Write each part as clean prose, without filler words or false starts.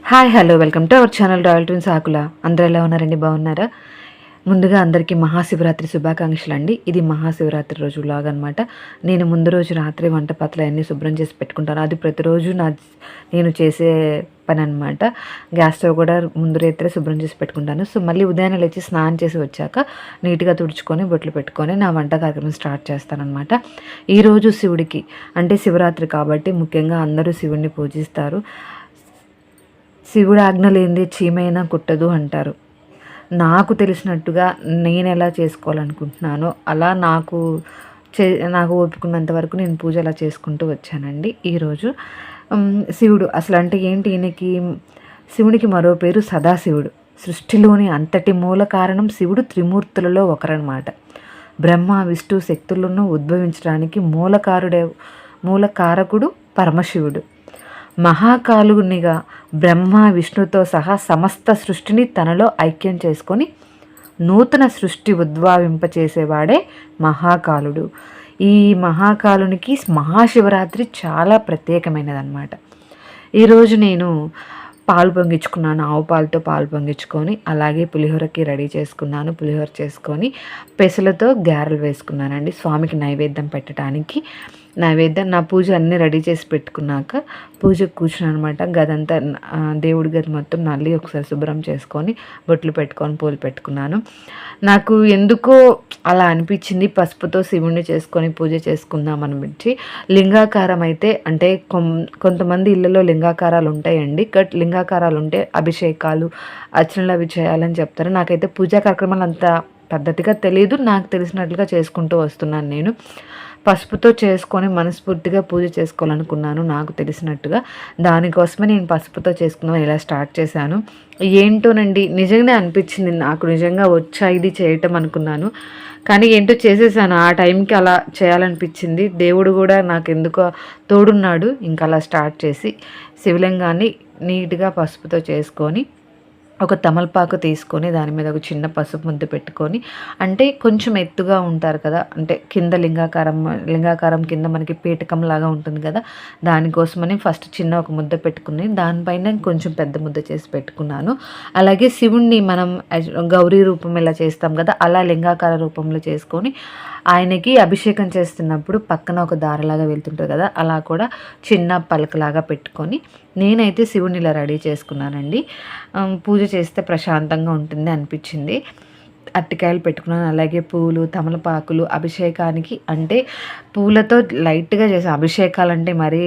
Hi hello welcome to our channel Royal Twins Akula. అందరూ ఎలా ఉన్నారండి? బాగున్నారా? ముందుగా అందరికీ మహాశివరాత్రి శుభాకాంక్షలు అండి. ఇది మహాశివరాత్రి రోజు వ్లాగ్ అనమాట. నేను ముందు రోజు రాత్రి వంట పాత్రలు అన్నీ శుభ్రం చేసి పెట్టుకుంటాను. అది ప్రతిరోజు నేను చేసే పని అనమాట. గ్యాస్ స్టవ్ కూడా ముందు రాత్రే శుభ్రం చేసి పెట్టుకుంటాను. సో మళ్ళీ ఉదయాన్నే లేచి స్నానం చేసి వచ్చాక నీట్గా తుడుచుకొని బొట్లు పెట్టుకొని నా వంట కార్యక్రమం స్టార్ట్ చేస్తానన్నమాట. ఈరోజు శివుడికి అంటే శివరాత్రి కాబట్టి ముఖ్యంగా అందరూ శివుడిని పూజిస్తారు. శివుడు ఆజ్ఞ లేనిదే చీమైనా కుట్టదు అంటారు. నాకు తెలిసినట్టుగా నేను ఎలా చేసుకోవాలనుకుంటున్నానో అలా నాకు ఓపికన్నంత వరకు నేను పూజ అలా చేసుకుంటూ వచ్చానండి. ఈరోజు శివుడు అసలు అంటే ఏంటి, శివునికి మరో పేరు సదాశివుడు. సృష్టిలోని అంతటి మూల కారణం శివుడు త్రిమూర్తులలో ఒకరనమాట. బ్రహ్మ విష్ణు శక్తులను ఉద్భవించడానికి మూలకారకుడు పరమశివుడు. మహాకాలునిగా బ్రహ్మ విష్ణుతో సహా సమస్త సృష్టిని తనలో ఐక్యం చేసుకొని నూతన సృష్టి ఉద్భవింపచేసేవాడే మహాకాలుడు. ఈ మహాకాలునికి మహాశివరాత్రి చాలా ప్రత్యేకమైనదన్నమాట. ఈరోజు నేను పాలు పొంగించుకున్నాను. ఆవు పాలతో పాలు పొంగించుకొని అలాగే పులిహోరకి రెడీ చేసుకున్నాను. పులిహోర చేసుకొని పెసలతో గారెలు వేసుకున్నానండి స్వామికి నైవేద్యం పెట్టడానికి. నా పూజ అన్నీ రెడీ చేసి పెట్టుకున్నాక పూజకు కూర్చున్నాను అనమాట. గదంతా దేవుడి గది మొత్తం నల్లి ఒకసారి శుభ్రం చేసుకొని బొట్లు పెట్టుకొని పూలు పెట్టుకున్నాను. నాకు ఎందుకో అలా అనిపించింది, పసుపుతో శివుణ్ణి చేసుకొని పూజ చేసుకుందాం అనిపించి. లింగాకారం అయితే అంటే కొంతమంది ఇళ్ళలో లింగాకారాలు ఉంటాయండి. లింగాకారాలు ఉంటే అభిషేకాలు అర్చనలు అవి చేయాలని చెప్తారు. నాకైతే పూజా కార్యక్రమాలు అంత పద్ధతిగా తెలియదు. నాకు తెలిసినట్లుగా చేసుకుంటూ వస్తున్నాను. నేను పసుపుతో చేసుకొని మనస్ఫూర్తిగా పూజ చేసుకోవాలనుకున్నాను నాకు తెలిసినట్టుగా. దానికోసమే నేను పసుపుతో చేసుకున్నాను, ఇలా స్టార్ట్ చేశాను. ఏంటోనండి, నిజంగానే అనిపించింది నాకు, నిజంగా వచ్చా ఇది చేయటం అనుకున్నాను. కానీ ఏంటో చేసేసాను. ఆ టైంకి అలా చేయాలనిపించింది. దేవుడు కూడా నాకు ఎందుకో తోడున్నాడు. ఇంకా అలా స్టార్ట్ చేసి శివలింగాన్ని నీట్గా పసుపుతో చేసుకొని ఒక తమలపాకు తీసుకొని దాని మీద ఒక చిన్న పసుపు ముద్ద పెట్టుకొని, అంటే కొంచెం ఎత్తుగా ఉంటారు కదా, అంటే కింద లింగాకారం కింద మనకి పీఠకం లాగా ఉంటుంది కదా, దానికోసమని ఫస్ట్ చిన్న ఒక ముద్ద పెట్టుకుని దానిపైన కొంచెం పెద్ద ముద్ద చేసి పెట్టుకున్నాను. అలాగే శివుణ్ణి మనం గౌరీ రూపం ఇలా చేస్తాం కదా, అలా లింగాకార రూపంలో చేసుకొని ఆయనకి అభిషేకం చేస్తున్నప్పుడు పక్కన ఒక దారలాగా వెళ్తుంటుంది కదా, అలా కూడా చిన్న పలకలాగా పెట్టుకొని నేనైతే శివుని ఇలా రెడీ చేసుకున్నానండి. పూజ చేస్తే ప్రశాంతంగా ఉంటుంది అనిపించింది. అరటికాయలు పెట్టుకున్నాను, అలాగే పూలు తమలపాకులు అభిషేకానికి. అంటే పూలతో లైట్గా చేసాను. అభిషేకాలు అంటే మరీ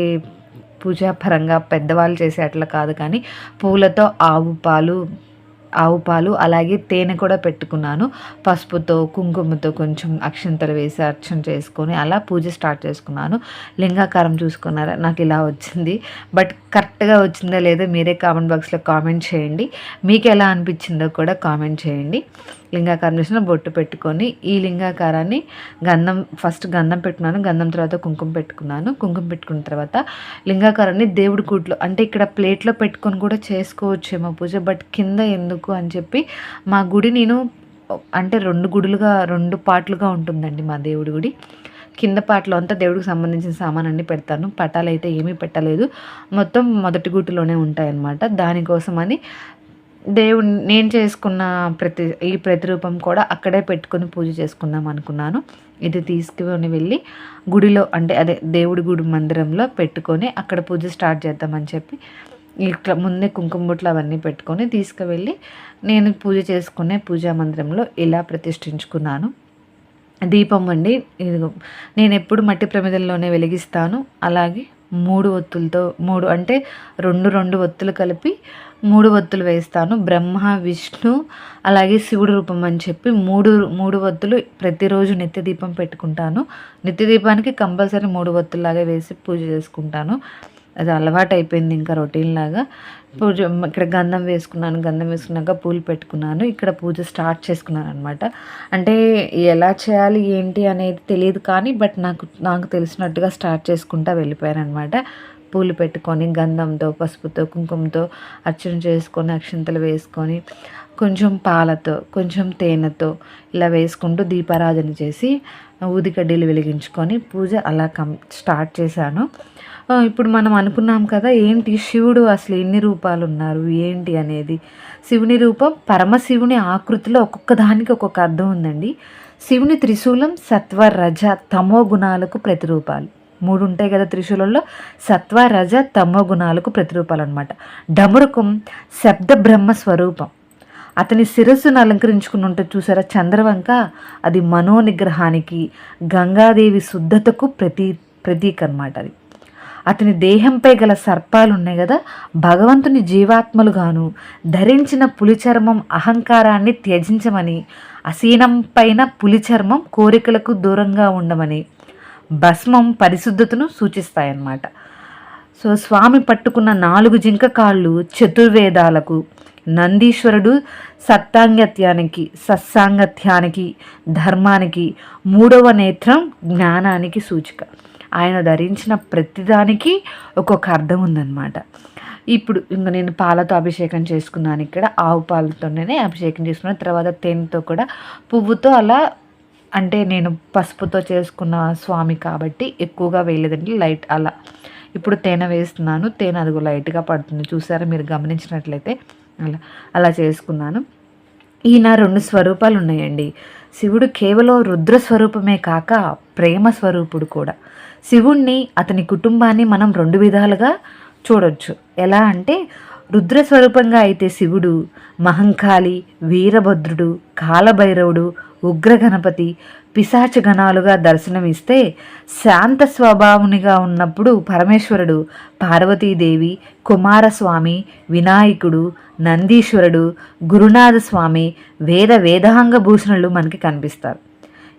పూజాపరంగా పెద్దవాళ్ళు చేసే అట్లా కాదు, కానీ పూలతో ఆవు పాలు అలాగే తేనె కూడా పెట్టుకున్నాను. పసుపుతో కుంకుమతో కొంచెం అక్షంతలు వేసి అర్చన చేసుకొని అలా పూజ స్టార్ట్ చేసుకున్నాను. లింగాకారం చూసుకున్నారా, నాకు ఇలా వచ్చింది. బట్ కరెక్ట్గా వచ్చిందో లేదో మీరే కామెంట్ బాక్స్లో కామెంట్ చేయండి. మీకు ఎలా అనిపించిందో కూడా కామెంట్ చేయండి. లింగాకారం చేసిన బొట్టు పెట్టుకొని ఈ లింగాకారాన్ని ఫస్ట్ గంధం పెట్టుకున్నాను. గంధం తర్వాత కుంకుమ పెట్టుకున్నాను. కుంకుమ పెట్టుకున్న తర్వాత లింగాకారాన్ని దేవుడి కూట్లో, అంటే ఇక్కడ ప్లేట్లో పెట్టుకొని కూడా చేసుకోవచ్చేమో పూజ, బట్ కింద ఎందుకు అని చెప్పి మా గుడి నేను అంటే 2 పార్ట్లుగా ఉంటుందండి మా దేవుడి గుడి. కింద పాటలో అంతా దేవుడికి సంబంధించిన సామాన్ అన్నీ పెడతాను. పటాలు అయితే ఏమీ పెట్టలేదు, మొత్తం మొదటి గుట్టులోనే ఉంటాయన్నమాట. దానికోసమని నేను చేసుకున్న ప్రతిరూపం కూడా అక్కడే పెట్టుకొని పూజ చేసుకుందాం అనుకున్నాను. ఇది తీసుకుని వెళ్ళి గుడిలో, అంటే అదే దేవుడి గుడి మందిరంలో పెట్టుకొని అక్కడ పూజ స్టార్ట్ చేద్దామని చెప్పి ఇట్లా ముందే కుంకుమ బొట్లు అవన్నీ పెట్టుకొని తీసుకువెళ్ళి నేను పూజ చేసుకునే పూజా మందిరంలో ఇలా ప్రతిష్ఠించుకున్నాను. దీపం అండి, ఇదిగో నేను ఎప్పుడు మట్టి ప్రమిదల్లోనే వెలిగిస్తాను. అలాగే 3 ఒత్తులతో అంటే 2 ఒత్తులు కలిపి 3 ఒత్తులు వేస్తాను. బ్రహ్మ విష్ణు అలాగే శివుడు రూపం అని చెప్పి 3 ఒత్తులు ప్రతిరోజు నిత్య దీపం పెట్టుకుంటాను. నిత్య దీపానికి కంపల్సరీ 3 ఒత్తుల్లాగా వేసి పూజ చేసుకుంటాను. అది అలవాటు అయిపోయింది, ఇంకా రొటీన్ లాగా. పూజ ఇక్కడ గంధం వేసుకున్నాక పూలు పెట్టుకున్నాను. ఇక్కడ పూజ స్టార్ట్ చేసుకున్నాను అనమాట. అంటే ఎలా చేయాలి ఏంటి అనేది తెలియదు, కానీ బట్ నాకు తెలిసినట్టుగా స్టార్ట్ చేసుకుంటా వెళ్ళిపోయాను అనమాట. పూలు పెట్టుకొని గంధంతో పసుపుతో కుంకుమతో అర్చన చేసుకొని అక్షింతలు వేసుకొని కొంచెం పాలతో కొంచెం తేనెతో ఇలా వేసుకుంటూ దీపారాధన చేసి ఊదికడ్డీలు వెలిగించుకొని పూజ అలా స్టార్ట్ చేశాను. ఇప్పుడు మనం అనుకున్నాం కదా, ఏంటి శివుడు అసలు ఎన్ని రూపాలు ఉన్నారు ఏంటి అనేది. శివుని రూపం పరమశివుని ఆకృతిలో ఒక్కొక్క దానికి ఒక్కొక్క అర్థం ఉందండి. శివుని త్రిశూలం సత్వ రజ తమో గుణాలకు ప్రతిరూపాలు. 3 ఉంటాయి కదా త్రిశూలంలో, సత్వ రజ తమో గుణాలకు ప్రతిరూపాలు అనమాట. డమరుకం శబ్ద బ్రహ్మ స్వరూపం. అతని శిరస్సును అలంకరించుకుని ఉంటుంది చూసారా చంద్రవంక, అది మనోనిగ్రహానికి గంగాదేవి శుద్ధతకు ప్రతీక అనమాట. అది అతని దేహంపై గల సర్పాలు ఉన్నాయి కదా, భగవంతుని జీవాత్మలుగాను, ధరించిన పులి చర్మం అహంకారాన్ని త్యజించమని, అసీనం పైన పులి చర్మం కోరికలకు దూరంగా ఉండమని, భస్మం పరిశుద్ధతను సూచిస్తాయన్నమాట. సో స్వామి పట్టుకున్న 4 జింక కాళ్ళు చతుర్వేదాలకు, నందీశ్వరుడు సత్సాంగత్యానికి ధర్మానికి, 3వ నేత్రం జ్ఞానానికి సూచిక. ఆయన ధరించిన ప్రతిదానికి ఒక్కొక్క అర్థం ఉందన్నమాట. ఇప్పుడు ఇంకా నేను పాలతో అభిషేకం చేసుకున్నాను. ఇక్కడ ఆవు పాలతోనే అభిషేకం చేసుకున్నాను. తర్వాత తేనెతో కూడా, పువ్వుతో అలా, అంటే నేను పసుపుతో చేసుకున్న స్వామి కాబట్టి ఎక్కువగా వేయలేదండి, లైట్ అలా. ఇప్పుడు తేనె వేస్తున్నాను. తేనె అదిగో లైట్గా పడుతుంది చూసారా, మీరు గమనించినట్లయితే అలా చేసుకున్నాను. ఈయన 2 స్వరూపాలు ఉన్నాయండి. శివుడు కేవలం రుద్ర స్వరూపమే కాక ప్రేమ స్వరూపుడు కూడా. శివుణ్ణి అతని కుటుంబాన్ని మనం 2 విధాలుగా చూడొచ్చు. ఎలా అంటే, రుద్ర స్వరూపంగా అయితే శివుడు మహంకాళి, వీరభద్రుడు, కాలభైరవుడు, ఉగ్ర గణపతి, పిశాచ గణాలుగా దర్శనమిస్తే, శాంత స్వభావునిగా ఉన్నప్పుడు పరమేశ్వరుడు, పార్వతీదేవి, కుమారస్వామి, వినాయకుడు, నందీశ్వరుడు, గురునాథ స్వామి, వేదాంగ భూషణులు మనకి కనిపిస్తారు.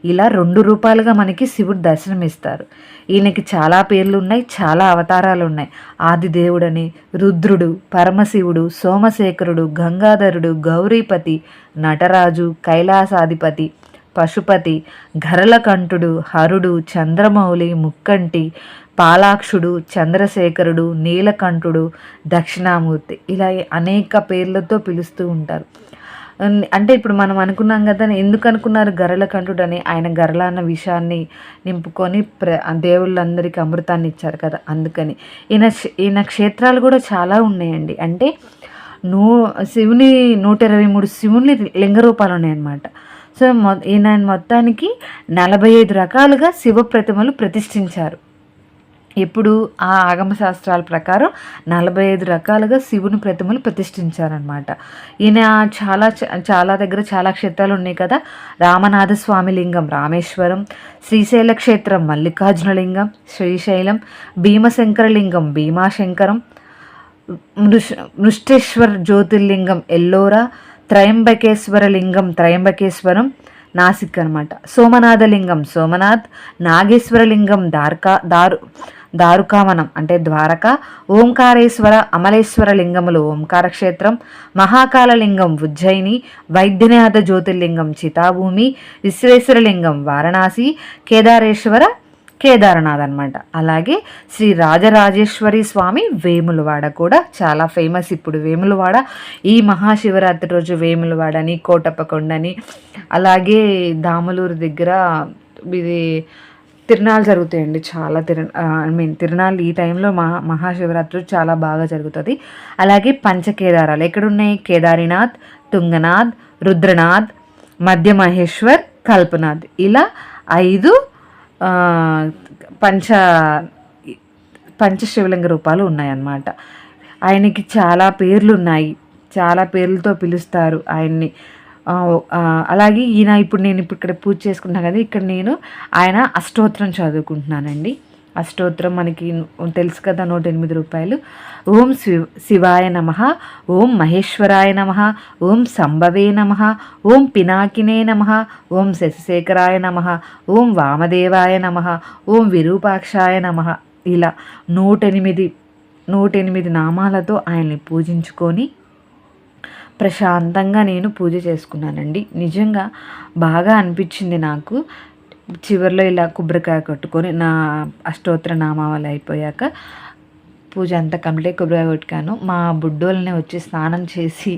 ఇలా 2 రూపాలుగా మనకి శివుడు దర్శనమిస్తారు. ఈయనకి చాలా పేర్లు ఉన్నాయి, చాలా అవతారాలు ఉన్నాయి. ఆదిదేవుడని, రుద్రుడు, పరమశివుడు, సోమశేఖరుడు, గంగాధరుడు, గౌరీపతి, నటరాజు, కైలాసాధిపతి, పశుపతి, గరళకంఠుడు, హరుడు, చంద్రమౌళి, ముక్కంటి, పాలాక్షుడు, చంద్రశేఖరుడు, నీలకంఠుడు, దక్షిణామూర్తి, ఇలా అనేక పేర్లతో పిలుస్తూ ఉంటారు. అంటే ఇప్పుడు మనం అనుకున్నాం కదా, ఎందుకు అనుకున్నారు గరళకంఠుడు అని? ఆయన గరళ అన్న విషయాన్ని నింపుకొని దేవుళ్ళందరికీ అమృతాన్ని ఇచ్చారు కదా, అందుకని. ఈయన క్షేత్రాలు కూడా చాలా ఉన్నాయండి. అంటే శివుని 123 శివుని లింగ రూపాలు ఉన్నాయన్నమాట. సో ఈయన మొత్తానికి 45 రకాలుగా శివ ప్రతిమలు ప్రతిష్ఠించారు. ఇప్పుడు ఆ ఆగమ శాస్త్రాల ప్రకారం 45 రకాలుగా శివుని ప్రతిమలు ప్రతిష్ఠించారనమాట. ఈయన చాలా దగ్గర చాలా క్షేత్రాలు ఉన్నాయి కదా. రామనాథ స్వామి లింగం రామేశ్వరం, శ్రీశైల క్షేత్రం మల్లికార్జున లింగం శ్రీశైలం, భీమశంకర లింగం భీమాశంకరం, మృష్టేశ్వర జ్యోతిర్లింగం ఎల్లోరా, త్రయంబకేశ్వర లింగం త్రయంబకేశ్వరం నాసిక్ అనమాట, సోమనాథలింగం సోమనాథ్, నాగేశ్వరలింగం దారుకావనం అంటే ద్వారక, ఓంకారేశ్వర అమలేశ్వర లింగములు ఓంకార క్షేత్రం, మహాకాళలింగం ఉజ్జయిని, వైద్యనాథ జ్యోతిర్లింగం చితాభూమి, విశ్వేశ్వరలింగం వారణాసి, కేదారనాథ్ అనమాట. అలాగే శ్రీ రాజరాజేశ్వరి స్వామి వేములవాడ కూడా చాలా ఫేమస్. ఇప్పుడు వేములవాడ ఈ మహాశివరాత్రి రోజు వేములవాడని, కోటప్పకొండని, అలాగే దామలూరు దగ్గర ఇది తిరునాళ్ళు జరుగుతాయండి. చాలా తిరునాళ్ళు ఈ టైంలో మహాశివరాత్రి చాలా బాగా జరుగుతుంది. అలాగే పంచకేదారాలు ఎక్కడున్నాయి? కేదారినాథ్, తుంగనాథ్, రుద్రనాథ్, మధ్య మహేశ్వర్, కల్పనాథ్, ఇలా 5 పంచ శివలింగ రూపాలు ఉన్నాయన్నమాట. ఆయనకి చాలా పేర్లు ఉన్నాయి, చాలా పేర్లతో పిలుస్తారు ఆయన్ని. అలాగే ఇప్పుడు నేను ఇక్కడ పూజ చేసుకుంటున్నాను కదా, ఇక్కడ నేను ఆయన అష్టోత్తరం చదువుకుంటున్నానండి. అష్టోత్తరం మనకి తెలుసు కదా, 108 రూపాయలు. ఓం శివాయ నమః, ఓం మహేశ్వరాయ నమః, ఓం సంభవే నమః, ఓం పినాకినే నమః, ఓం శశిశేఖరాయ నమః, ఓం వామదేవాయ నమః, ఓం విరూపాక్షాయ నమః. ఇలా 108 నామాలతో ఆయన్ని పూజించుకొని ప్రశాంతంగా నేను పూజ చేసుకున్నానండి. నిజంగా బాగా అనిపించింది నాకు. చివరిలో ఇలా కొబ్బరికాయ కట్టుకొని నా అష్టోత్తర నామావళి అయిపోయాక పూజ అంతా కంప్లీట్ కొబ్బరి కొట్టుకాను. మా బుడ్డోళ్ళనే వచ్చి స్నానం చేసి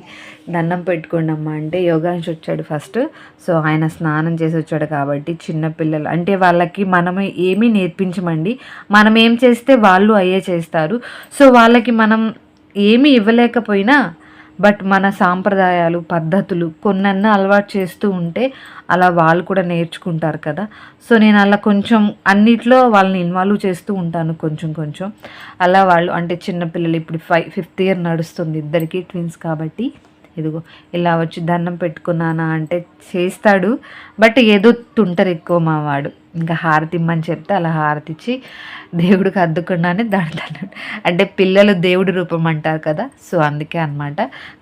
దండం పెట్టుకోండి అమ్మ అంటే యోగాంశ్ వచ్చాడు ఫస్ట్. సో ఆయన స్నానం చేసి వచ్చాడు కాబట్టి చిన్నపిల్లలు అంటే వాళ్ళకి మనం ఏమీ నేర్పించమండి, మనం ఏం చేస్తే వాళ్ళు అయ్యే చేస్తారు. సో వాళ్ళకి మనం ఏమీ ఇవ్వలేకపోయినా బట్ మన సాంప్రదాయాలు పద్ధతులు కొన్నన్నా అలవాటు చేస్తూ ఉంటే అలా వాళ్ళు కూడా నేర్చుకుంటారు కదా. సో నేను అలా కొంచెం అన్నిట్లో వాళ్ళని ఇన్వాల్వ్ చేస్తూ ఉంటాను కొంచెం. అలా వాళ్ళు అంటే చిన్నపిల్లలు ఇప్పుడు 5th ఇయర్ నడుస్తుంది, ఇద్దరికి ట్విన్స్ కాబట్టి ఇదిగో ఇలా వచ్చి దండం పెట్టుకున్నానా అంటే చేస్తాడు. బట్ ఏదో తుంటారు ఎక్కువ మా వాడు. ఇంకా హారతి ఇమ్మని చెప్తే అలా హారతి ఇచ్చి దేవుడికి అద్దుకున్నానే దండం అంటే పిల్లలు దేవుడి రూపం అంటారు కదా. సో అందుకే అనమాట.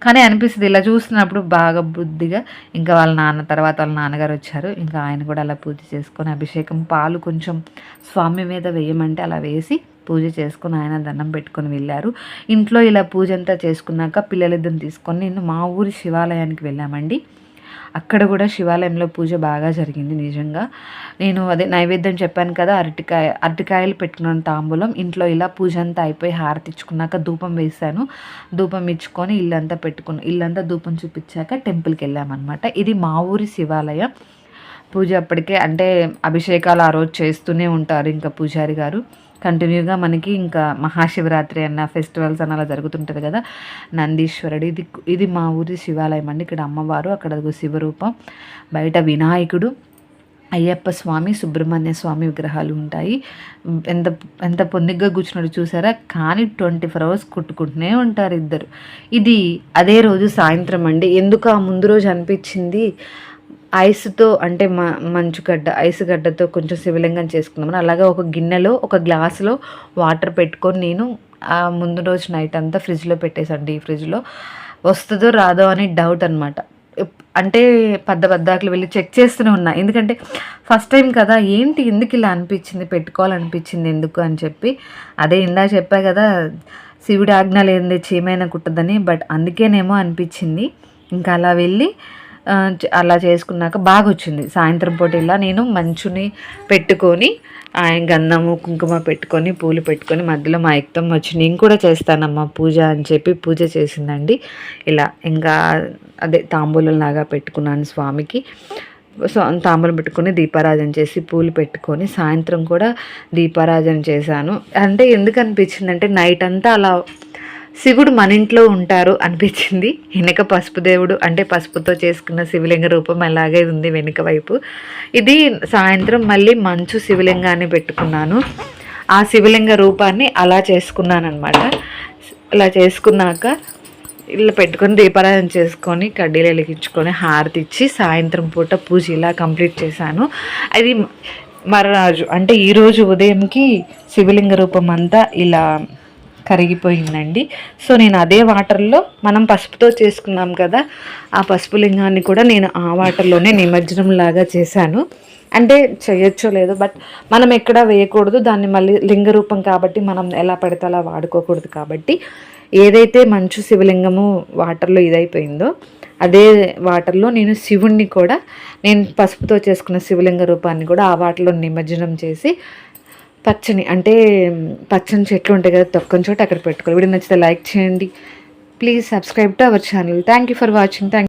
కానీ అనిపిస్తుంది ఇలా చూస్తున్నప్పుడు బాగా బుద్ధిగా. ఇంకా వాళ్ళ నాన్న తర్వాత వాళ్ళ నాన్నగారు వచ్చారు. ఇంకా ఆయన కూడా అలా పూజ చేసుకొని అభిషేకం పాలు కొంచెం స్వామి మీద వేయమంటే అలా వేసి పూజ చేసుకుని ఆయన దండం పెట్టుకొని వెళ్ళారు. ఇంట్లో ఇలా పూజ అంతా చేసుకున్నాక పిల్లలిద్దరిని తీసుకొని నేను మా ఊరి శివాలయానికి వెళ్ళామండి. అక్కడ కూడా శివాలయంలో పూజ బాగా జరిగింది నిజంగా. నేను అదే నైవేద్యం చెప్పాను కదా, అరటికాయలు పెట్టుకున్నాను తాంబూలం. ఇంట్లో ఇలా పూజ అంతా అయిపోయి హారతి ఇచ్చుకున్నాక ధూపం వేశాను. ధూపం ఇచ్చుకొని ఇల్లంతా ధూపం చూపించాక టెంపుల్కి వెళ్ళామన్నమాట. ఇది మా ఊరి శివాలయం. పూజ అప్పటికే అంటే అభిషేకాలు ఆ రోజు చేస్తూనే ఉంటారు ఇంకా పూజారి గారు కంటిన్యూగా. మనకి ఇంకా మహాశివరాత్రి అన్న ఫెస్టివల్స్ అన్న అలా జరుగుతుంటుంది కదా. నందీశ్వరుడు ఇది మా ఊరి శివాలయం అండి. ఇక్కడ అమ్మవారు, అక్కడ శివరూపం, బయట వినాయకుడు, అయ్యప్ప స్వామి, సుబ్రహ్మణ్య స్వామి విగ్రహాలు ఉంటాయి. ఎంత పొందిగ్గా కూర్చున్నాడు చూసారా. కానీ 24 hours కొట్టుకుంటూనే ఉంటారు ఇద్దరు. ఇది అదే రోజు సాయంత్రం అండి. ఎందుకు ఆ ముందు రోజు అనిపించింది ఐస్తో అంటే మంచుగడ్డ ఐస్ గడ్డతో కొంచెం శివలింగం చేసుకున్నామని. అలాగే ఒక గిన్నెలో ఒక గ్లాసులో వాటర్ పెట్టుకొని నేను ఆ ముందు రోజు నైట్ అంతా ఫ్రిడ్జ్లో పెట్టేసండి. ఈ ఫ్రిడ్జ్లో వస్తుందో రాదో అని డౌట్ అనమాట. అంటే పద్దాకులు వెళ్ళి చెక్ చేస్తూనే ఉన్నా. ఎందుకంటే ఫస్ట్ టైం కదా, ఏంటి ఎందుకు ఇలా అనిపించింది, పెట్టుకోవాలనిపించింది ఎందుకు అని చెప్పి. అదే ఇందా చెప్పా కదా శివుడి ఆజ్ఞ లేనిదే చీమైనా కుట్టదని. బట్ అందుకేనేమో అనిపించింది. ఇంకా అలా వెళ్ళి అలా చేసుకున్నాక బాగా వచ్చింది. సాయంత్రం పూట ఇలా నేను మంచుని పెట్టుకొని గంధము కుంకుమ పెట్టుకొని పూలు పెట్టుకొని మధ్యలో మా యుక్తం వచ్చి నేను కూడా చేస్తానమ్మా పూజ అని చెప్పి పూజ చేసిందండి. ఇలా ఇంకా అదే తాంబూలంలాగా పెట్టుకున్నాను స్వామికి. సో తాంబూలం పెట్టుకొని దీపారాధన చేసి పూలు పెట్టుకొని సాయంత్రం కూడా దీపారాధన చేశాను. అంటే ఎందుకు అనిపించింది అంటే నైట్ అంతా అలా శివుడు మన ఇంట్లో ఉంటారు అనిపించింది. వెనక పసుపు దేవుడు అంటే పసుపుతో చేసుకున్న శివలింగ రూపం అలాగే ఉంది వెనుక వైపు. ఇది సాయంత్రం మళ్ళీ మంచు శివలింగాన్ని పెట్టుకున్నాను. ఆ శివలింగ రూపాన్ని అలా చేసుకున్నాను అనమాట. అలా చేసుకున్నాక ఇలా పెట్టుకొని దీపారాధన చేసుకొని కడ్డీలు వెలిగించుకొని హారతి ఇచ్చి సాయంత్రం పూట పూజ ఇలా కంప్లీట్ చేశాను. అది మరునాడు అంటే ఈరోజు ఉదయంకి శివలింగ రూపం అంతా ఇలా కరిగిపోయిందండి. సో నేను అదే వాటర్లో మనం పసుపుతో చేసుకున్నాం కదా, ఆ పసుపు లింగాన్ని కూడా నేను ఆ వాటర్లోనే నిమజ్జనం లాగా చేశాను. అంటే చేయొచ్చో లేదో బట్ మనం ఎక్కడ వేయకూడదు దాన్ని, మళ్ళీ లింగ రూపం కాబట్టి మనం ఎలా పడితే అలా వాడుకోకూడదు. కాబట్టి ఏదైతే మంచు శివలింగము వాటర్లో ఇదైపోయిందో అదే వాటర్లో నేను శివుణ్ణి కూడా నేను పసుపుతో చేసుకున్న శివలింగ రూపాన్ని కూడా ఆ వాటర్లో నిమజ్జనం చేసి పచ్చని చెట్లు ఉంటాయి కదా తొక్కని చోట అక్కడ పెట్టుకోవాలి. వీడియో నచ్చితే లైక్ చేయండి. Please subscribe to our channel. Thank you for watching.